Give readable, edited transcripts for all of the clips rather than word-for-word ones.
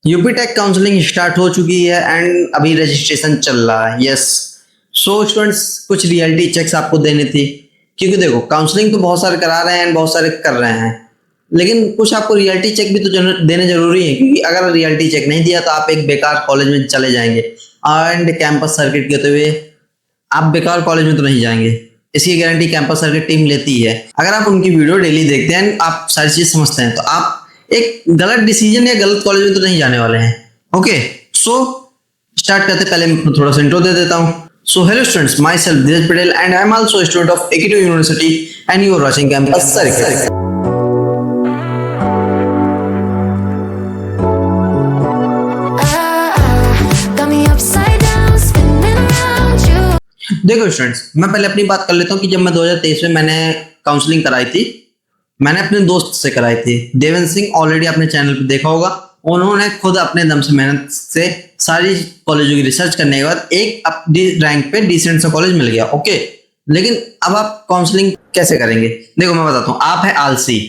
UP take counselling start हो चुकी है एंड अभी रजिस्ट्रेशन चल रहा है। यस। सो स्टूडेंट्स, कुछ रियलिटी चेक्स आपको देनी थी, क्योंकि देखो काउंसलिंग तो बहुत सारे करा रहे हैं एंड बहुत सारे कर रहे हैं, लेकिन कुछ आपको रियलिटी चेक भी तो देने जरूरी है, क्योंकि अगर रियलिटी चेक नहीं दिया तो आप एक बेकार कॉलेज में चले जाएंगे एंड कैंपस सर्किट कहते हुए आप बेकार कॉलेज में तो नहीं जाएंगे। इसकी गारंटी कैंपस सर्किट टीम लेती है। अगर आप उनकी वीडियो डेली देखते हैं, आप सारी चीज समझते हैं, तो आप एक गलत डिसीजन या गलत कॉलेज में तो नहीं जाने वाले हैं। ओके, सो स्टार्ट करते पहले मैं थोड़ा सा इंट्रो दे देता हूँ। So hello students, myself Dheeraj Patel and I am also student of active university and you are watching campus circuit. देखो स्टूडेंट्स, मैं पहले अपनी बात कर लेता हूँ कि जब मैं 2023 में मैंने काउंसलिंग कराई थी, मैंने अपने दोस्त से कराई थी देवेंद्र सिंह। ऑलरेडी अपने चैनल पे देखा होगा। उन्होंने खुद अपने दम से मेहनत से सारी कॉलेजों की रिसर्च करने के बाद एक रैंक पे डिसेंट सा कॉलेज मिल गया। ओके, लेकिन अब आप काउंसलिंग कैसे करेंगे? देखो मैं बताता हूँ। आप है आलसी।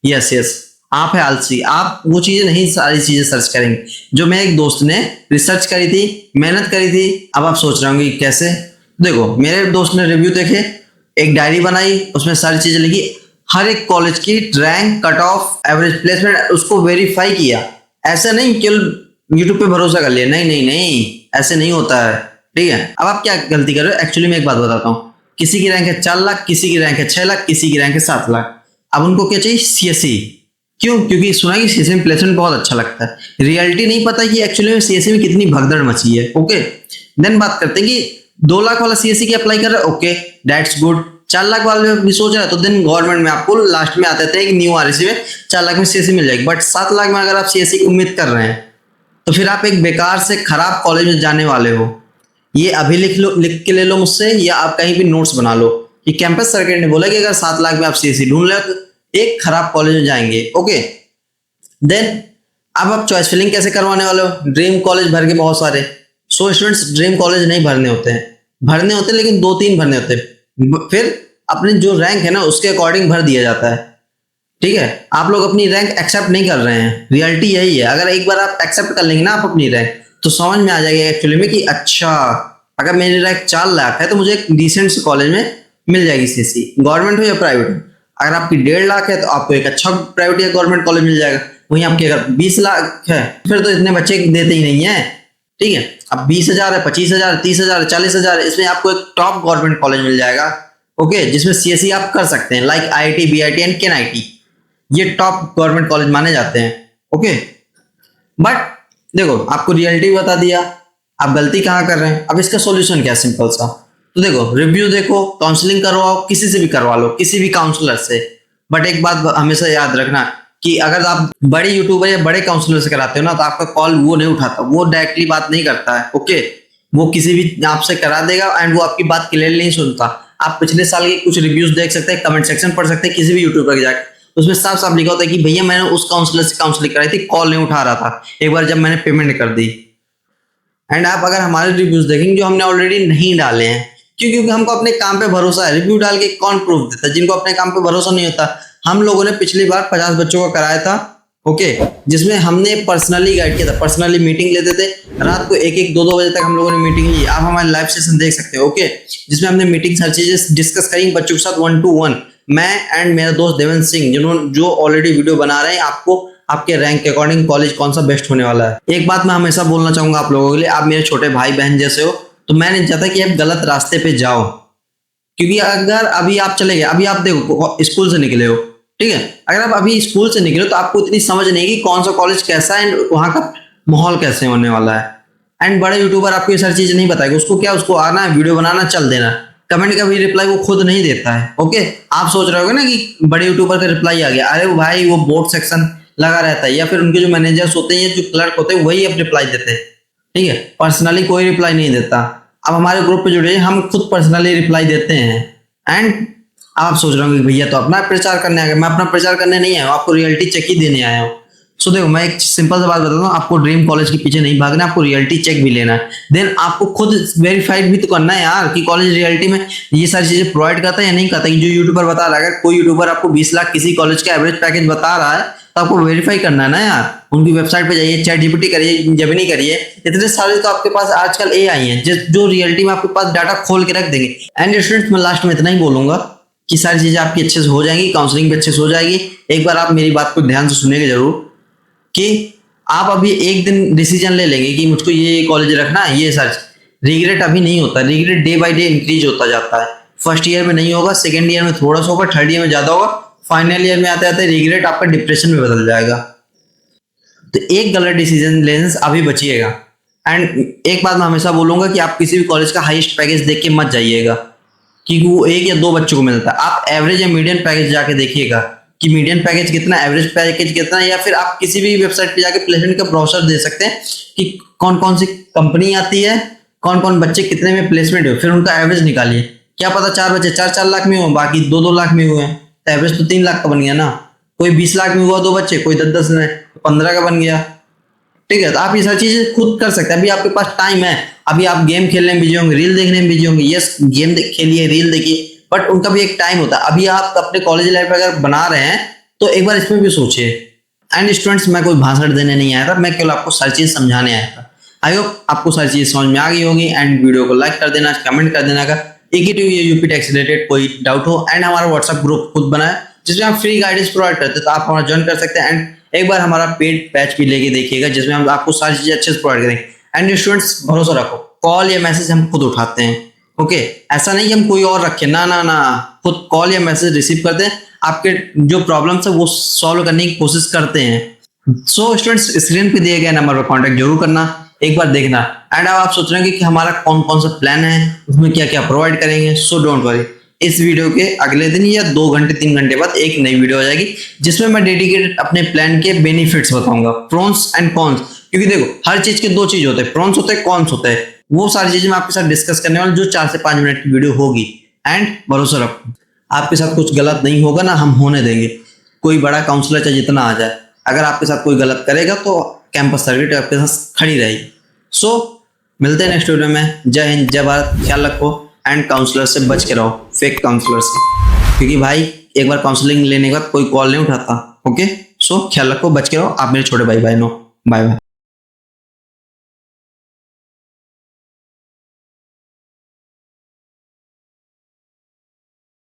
यस यस, आप है आलसी। आप वो चीजें नहीं, सारी चीजें सर्च करेंगे जो मेरे एक दोस्त ने रिसर्च करी थी, मेहनत करी थी। अब आप सोच रहे होंगे कैसे। देखो, मेरे दोस्त ने रिव्यू देखे, एक डायरी बनाई, उसमें सारी चीजें लिखी, हर एक कॉलेज की rank, cut off, average placement, उसको वेरीफाई किया। ऐसा नहीं केवल यूट्यूब पे भरोसा कर लिया, नहीं नहीं नहीं, ऐसे नहीं होता है। ठीक है, अब आप क्या गलती कर रहे हो? एक्चुअली मैं एक बात बताता हूँ। किसी की रैंक है 4 लाख, किसी की रैंक है 6 लाख, किसी की रैंक है 7 लाख। अब उनको क्या चाहिए? सीएससी। क्यों? क्योंकि सुना कि सीएससी में प्लेसमेंट बहुत अच्छा लगता है। रियलिटी नहीं पता कि एक्चुअली में सीएससी में कितनी भगदड़ मची है। ओके, देन बात करते हैं कि 2 लाख वाला सीएससी की अप्लाई कर रहा है। Okay, that's good. 4 लाख वाले भी सोच रहा है तो देन गवर्नमेंट में आपको लास्ट में आते थे एक न्यू आरएसी में 4 लाख में सीएससी मिल जाएगी। बट 7 लाख में अगर आप सीएससी की उम्मीद कर रहे हैं तो फिर आप एक बेकार से खराब कॉलेज में जाने वाले हो। ये अभी लिख लो, लिख के ले लो मुझसे, या आप कहीं भी नोट्स बना लो कि कैंपस सर्किट ने बोला कि अगर 7 लाख में आप सीएससी ढूंढ ले तो एक खराब कॉलेज में जाएंगे। ओके, देन अब आप चॉइस फिलिंग कैसे करवाने वाले हो? ड्रीम कॉलेज भर के बहुत सारे। सो स्टूडेंट्स, ड्रीम कॉलेज नहीं भरने होते हैं, भरने होते हैं लेकिन 2-3 भरने होते हैं। फिर अपने जो रैंक है ना उसके अकॉर्डिंग भर दिया जाता है। ठीक है, आप लोग अपनी रैंक एक्सेप्ट नहीं कर रहे हैं। रियलिटी यही है। अगर एक बार आप एक्सेप्ट कर लेंगे ना आप अपनी रैंक, तो समझ में आ जाएगा एक्चुअली में कि अच्छा, अगर मेरी रैंक 4 लाख है तो मुझे एक डिसेंट से कॉलेज में मिल जाएगी सीएससी, गवर्नमेंट हो या प्राइवेट हो। अगर आपकी 1.5 लाख है तो आपको एक अच्छा प्राइवेट या गवर्नमेंट कॉलेज मिल जाएगा। वहीं आपके अगर 20 लाख है फिर तो इतने बच्चे देते ही नहीं है। ठीक है, अब 20,000 है, 25,000, 30,000, 40,000, इसमें आपको एक टॉप गवर्नमेंट कॉलेज मिल जाएगा। ओके, जिसमें सीएससी आप कर सकते हैं, लाइक आईआईटी, बीआईटी एंड केनआईटी। ये टॉप गवर्नमेंट कॉलेज माने जाते हैं। ओके, बट देखो आपको रियलिटी बता दिया, आप गलती कहाँ कर रहे हैं। अब इसका सॉल्यूशन क्या है? सिंपल सा। तो देखो, रिव्यू देखो, काउंसलिंग करवाओ, किसी से भी करवा लो, किसी भी काउंसलर से। बट एक बात हमेशा याद रखना कि अगर आप बड़े यूट्यूबर या बड़े काउंसलर से कराते हो ना, तो आपका कॉल वो नहीं उठाता, वो डायरेक्टली बात नहीं करता है। ओके, वो किसी भी आपसे करा देगा एंड वो आपकी बात क्लियरली नहीं सुनता। आप पिछले साल के कुछ रिव्यूज देख सकते हैं, कमेंट सेक्शन पढ़ सकते हैं किसी भी यूट्यूबर के जाकर। उसमें साफ साफ लिखा होता है कि भैया मैंने उस काउंसलर से काउंसलिंग कराई थी, कॉल नहीं उठा रहा था, एक बार जब मैंने पेमेंट कर दी। एंड आप अगर हमारे रिव्यूज देखेंगे जो हमने ऑलरेडी नहीं डाले हैं, क्यों? क्योंकि हमको अपने काम पे भरोसा है। रिव्यू डाल के कौन प्रूफ देता है? जिनको अपने काम पे भरोसा नहीं होता। हम लोगों ने पिछली बार 50 बच्चों को कराया था। ओके, जिसमें हमने पर्सनली गाइड किया था, पर्सनली मीटिंग लेते थे, रात को 1-1, 2-2 बजे तक हम लोगों ने मीटिंग ली। आप हमारे लाइव सेशन देख सकते हो। ओके, जिसमें हमने मीटिंग हर चीजें डिस्कस करी बच्चों के साथ 1 to 1। मैं एंड मेरा दोस्त देवेंद्र सिंह, जिन्होंने जो ऑलरेडी वीडियो बना रहे हैं आपको आपके रैंक के अकॉर्डिंग कॉलेज कौन सा बेस्ट होने वाला है। एक बात मैं हमेशा बोलना चाहूंगा आप लोगों के लिए, आप मेरे छोटे भाई बहन जैसे हो, तो मैं नहीं चाहता कि आप गलत रास्ते पे जाओ। क्योंकि अगर अभी आप चले गए, अभी आप देखो स्कूल से निकले हो, ठीक है, अगर आप अभी स्कूल से निकले हो तो आपको इतनी समझ नहीं कि कौन सा कॉलेज कैसा है एंड वहां का माहौल कैसे होने वाला है। एंड बड़े यूट्यूबर आपको ये सारी चीजें नहीं बताएगा। उसको क्या, उसको आना है, वीडियो बनाना, चल देना। कमेंट का भी रिप्लाई वो खुद नहीं देता है। ओके, आप सोच रहे होगे ना कि बड़े यूट्यूबर का रिप्लाई आ गया, अरे भाई वो बोर्ड सेक्शन लगा रहता है, या फिर उनके जो मैनेजर्स होते हैं, जो क्लर्क होते हैं, वही अब रिप्लाई देते हैं। ठीक है, पर्सनली कोई रिप्लाई नहीं देता। अब हमारे ग्रुप पे जुड़े, हम खुद पर्सनली रिप्लाई देते हैं। एंड आप सोच रहे होंगे भैया तो अपना प्रचार करने आ गए। मैं अपना प्रचार करने नहीं आया हूँ, आपको रियलिटी चेक ही देने आया हूँ। सो देखो, मैं एक सिंपल सा बात बताता हूँ, आपको ड्रीम कॉलेज के पीछे नहीं भागना, आपको रियलिटी चेक भी लेना है। देन आपको खुद वेरीफाइड भी तो करना है यार कि कॉलेज रियलिटी में ये सारी चीजें प्रोवाइड करता है या नहीं करता। जो यूट्यूबर बता रहा है, अगर कोई यूट्यूबर आपको 20 लाख किसी कॉलेज का एवरेज पैकेज बता रहा है, तो आपको वेरीफाई करना है ना यार, उनकी वेबसाइट पे जाइए, चैट जीपीटी करिए, जेमिनी करिए, इतने सारे तो आपके पास आजकल एआई हैं जो रियलिटी में आपके पास डाटा खोल के रख देंगे। एंड स्टूडेंट्स, मैं लास्ट में इतना ही बोलूंगा कि सारी चीजें आपकी अच्छे से हो जाएंगी, काउंसलिंग भी अच्छे से हो जाएगी। एक बार आप मेरी बात को ध्यान से सुनेंगे जरूर कि आप अभी एक दिन डिसीजन ले लेंगे कि मुझको ये कॉलेज रखना है, ये सच रिग्रेट अभी नहीं होता, regret day by day increase होता जाता है। फर्स्ट ईयर में नहीं होगा, सेकंड ईयर में थोड़ा सा होगा, थर्ड ईयर में ज्यादा होगा, फाइनल ईयर में आते आते रिग्रेट आपका डिप्रेशन में बदल जाएगा। तो एक गलत डिसीजन लेने से अभी बचिएगा। एंड एक बात मैं हमेशा बोलूंगा कि आप किसी भी कॉलेज का हाईएस्ट पैकेज देख के मत जाइएगा, क्योंकि वो 1 या 2 बच्चों को मिलता है। आप एवरेज या मीडियन पैकेज जाके देखिएगा कि मीडियन पैकेज कितना, एवरेज पैकेज कितना है, या फिर आप किसी भी वेबसाइट पे जाके प्लेसमेंट का ब्रोशर दे सकते हैं कि कौन कौन सी कंपनी आती है, कौन कौन बच्चे कितने में प्लेसमेंट हो, फिर उनका एवरेज निकालिए। क्या पता 4 बच्चे 4-4 लाख में हो, बाकी 2-2 लाख में हुए हैं, तो एवरेज तो 3 लाख का बन गया ना। कोई 20 लाख में हुआ 2 बच्चे, कोई 10-10 में, 15 का बन गया। ठीक है, तो आप ये सारी चीजें खुद कर सकते हैं। अभी आपके पास टाइम है, अभी आप गेम खेलने में बिजी होंगे, रील देखने में बिजी होंगे। यस, गेम खेलिए, रील देखिए, बट उनका भी एक टाइम होता है। अभी आप अपने कॉलेज लाइफ अगर बना रहे हैं तो एक बार इसमें भी सोचिए। एंड स्टूडेंट्स, मैं कोई भाषण देने नहीं आया था, मैं केवल आपको सारी चीज समझाने आया था। आई होप आपको सारी चीज समझ में आ गई होगी। एंड वीडियो को लाइक कर देना, कमेंट कर देना। अगर AKTU या यूपी टैक्स रिलेटेड कोई डाउट हो, एंड हमारा व्हाट्सएप ग्रुप खुद बना है जिसमें हम फ्री गाइडेंस प्रोवाइड करते हैं, तो आप हमारा ज्वाइन कर सकते हैं। एंड एक बार हमारा पेड बैच भी लेके देखिएगा जिसमें हम आपको सारी चीजें अच्छे से प्रोवाइड करेंगे। एंड स्टूडेंट्स, भरोसा रखो, कॉल या मैसेज हम खुद उठाते हैं। ओके, ऐसा नहीं कि हम कोई और रखें, ना ना ना, खुद कॉल या मैसेज रिसीव करते हैं, आपके जो प्रॉब्लम्स है वो सॉल्व करने की कोशिश करते हैं। सो स्टूडेंट्स, स्क्रीन पे दिए गए नंबर पर कॉन्टेक्ट जरूर करना, एक बार देखना। एंड अब आप सोच रहे हैं कि हमारा कौन कौन सा प्लान है, उसमें क्या क्या प्रोवाइड करेंगे। सो डोंट वरी, इस वीडियो के अगले दिन या 2 घंटे 3 घंटे बाद एक नई वीडियो आ जाएगी जिसमें मैं डेडिकेटेड अपने प्लान के बेनिफिट्स बताऊंगा, प्रोन्स एंड कॉन्स। क्योंकि देखो, हर चीज के 2 चीज होते हैं, प्रोन्स होते हैं, कॉन्स होते हैं। वो सारी चीजें मैं आपके साथ डिस्कस करने वाला, जो 4 से 5 मिनट की वीडियो होगी। एंड भरोसा रखो, आपके साथ कुछ गलत नहीं होगा ना, हम होने देंगे। कोई बड़ा काउंसलर चाहे जितना आ जाए, अगर आपके साथ कोई गलत करेगा तो कैंपस सर्विस आपके साथ खड़ी रहेगी। सो मिलते हैं नेक्स्ट वीडियो में। जय हिंद, जय भारत, ख्याल रखो। एंड काउंसलर से बच के रहो, फेक काउंसलर से, क्योंकि भाई एक बार काउंसलिंग लेने के बाद कोई कॉल नहीं उठाता। ओके, सो ख्याल रखो, बच के रहो। आप मेरे छोटे भाई नो, बाय बाय।